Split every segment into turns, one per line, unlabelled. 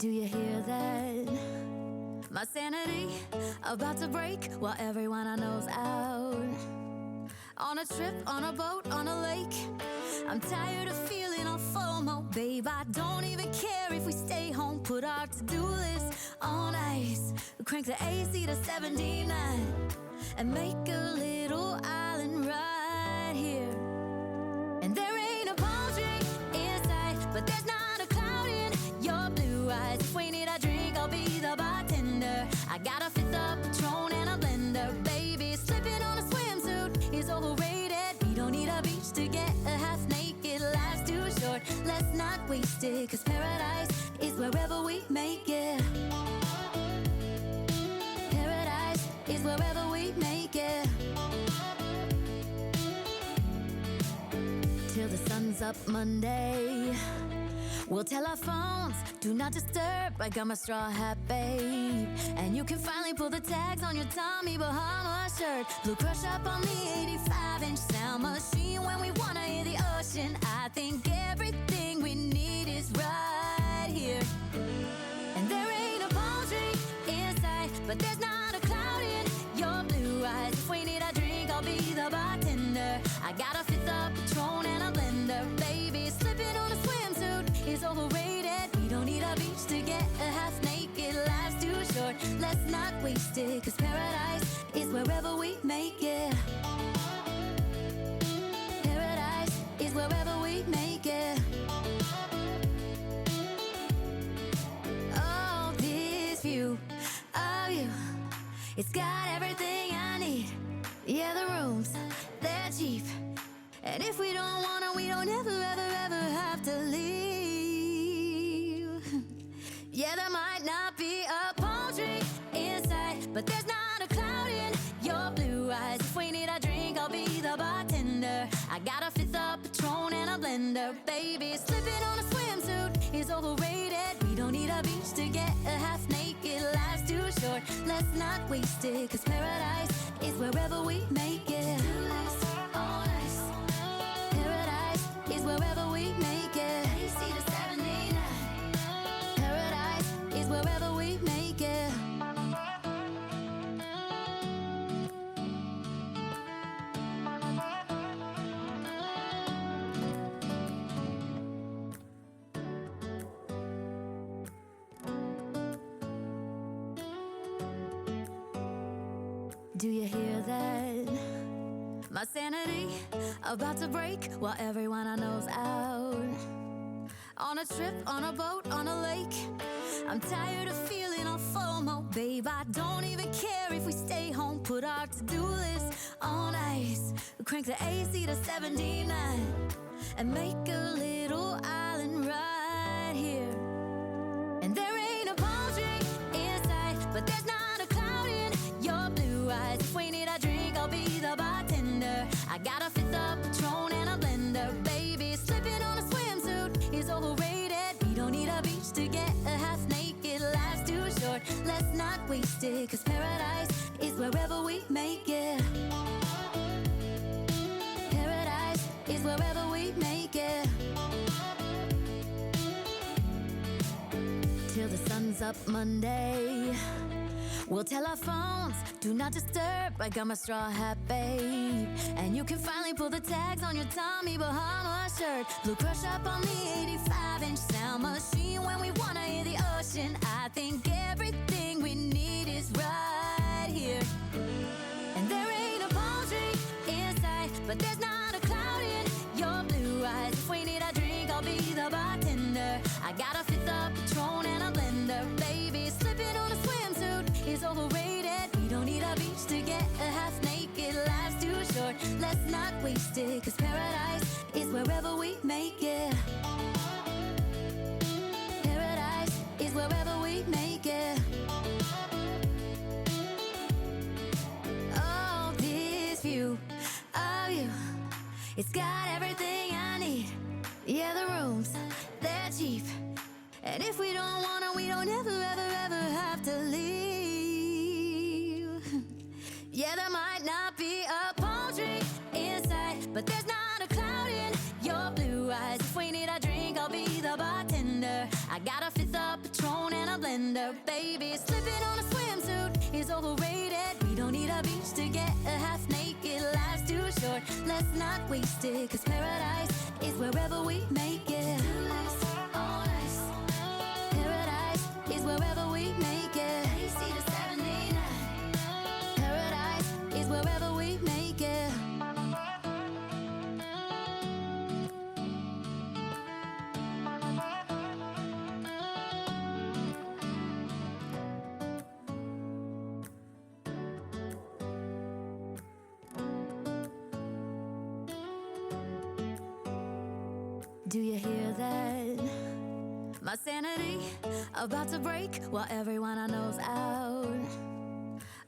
Do you hear that? My sanity about to break while everyone I know's out. On a trip, on a boat, on a lake. I'm tired of feeling all FOMO, babe. I don't even care if we stay home. Put our to-do list on ice. Crank the AC to 79 and make a little island right here. And there ain't a palm tree in sight, but there's not a cloud in your blue eyes. If we need a drink, I'll be the bartender. I got a fifth of Patron and a blender, baby. Slipping on a swimsuit is overrated. We don't need a beach to get a half naked. Life's too short, let's not waste it, 'cause paradise is wherever we make it. Paradise is wherever we make it. Till the sun's up Monday, we'll tell our phones, do not disturb. I got my straw hat, babe. And you can finally pull the tags on your Tommy Bahama shirt. Blue crush up on the 85-inch sound machine. When we wanna hear the ocean, I think everything we need is right here. And there ain't a palm tree in sight, but there's not a cloud in your blue eyes. If we need a drink, I'll be the bartender. I got a fifth of Patron and a blender, baby. Slipping on a swimsuit is overrated. We don't need a beach to get a half naked. Life's too short, let's not waste it, 'cause paradise is wherever we make it. Paradise is wherever we make it. Oh, this view of you, it's got everything I need. Yeah, the rooms, they're cheap. And if we don't wanna, we don't ever, ever, ever have to leave. Yeah, there might not be a palm tree inside, but there's not a cloud in your blue eyes. If we need a drink, I'll be the bartender. I got a fifth of Patron and a blender, baby. Slipping on a swimsuit is overrated. We don't need a beach to get a half naked. Life's too short, let's not waste it, 'cause paradise is wherever we make it. All nice. Paradise is wherever we make it. AC to 79. Paradise is wherever we make it. Do you hear that? My sanity about to break while everyone I know's out. On a trip, on a boat, on a lake. I'm tired of feeling all FOMO, babe. I don't even care if we stay home. Put our to-do list on ice. Crank the AC to 79 and make a little island right here. And there ain't a palm tree in sight, but there's not a cloud in your blue eyes. If we need a drink, I'll be the bartender. I got a fifth of Patron and a blender, baby. Slipping on a swimsuit is overrated. We don't need a beach to get a half naked. Life's too short, let's not waste it, 'cause paradise is wherever we make it. Paradise is wherever we make it. Till the sun's up Monday, we'll tell our phones, do not disturb. I got my straw hat, babe. And you can finally pull the tags on your Tommy Bahama shirt. Blue crush up on the 85-inch sound machine. When we wanna hear the ocean, I think everything we need is right here. And there ain't a palm tree in sight, but there's not a cloud in your blue eyes. If we need a drink, I'll be the bartender. I got a fifth of Patron and a blender, baby. Slipping on a swimsuit is overrated. We don't need a beach to get a half naked. Life's too short, let's not waste it, 'cause paradise is wherever we make it. Paradise is wherever we make it. Oh, this view of you, it's got everything I need. Yeah, the rooms, they're cheap. And if we don't wanna, we don't ever, ever, ever have to leave. Yeah, there might not be a palm tree inside, but there's not a cloud in your blue eyes. If we need a drink, I'll be the bartender. I got a fifth of Patron her, baby. Slipping on a swimsuit is overrated. We don't need a beach to get a half naked. Life's too short, let's not waste it. Cause paradise is wherever we make it. Paradise is wherever we make it. Paradise is wherever we make it. Do you hear that? My sanity about to break while everyone I know's out.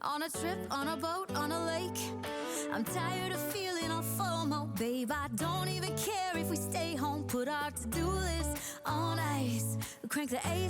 On a trip, on a boat, on a lake. I'm tired of feeling all FOMO, babe. I don't even care if we stay home. Put our to-do list on ice. Crank the AC.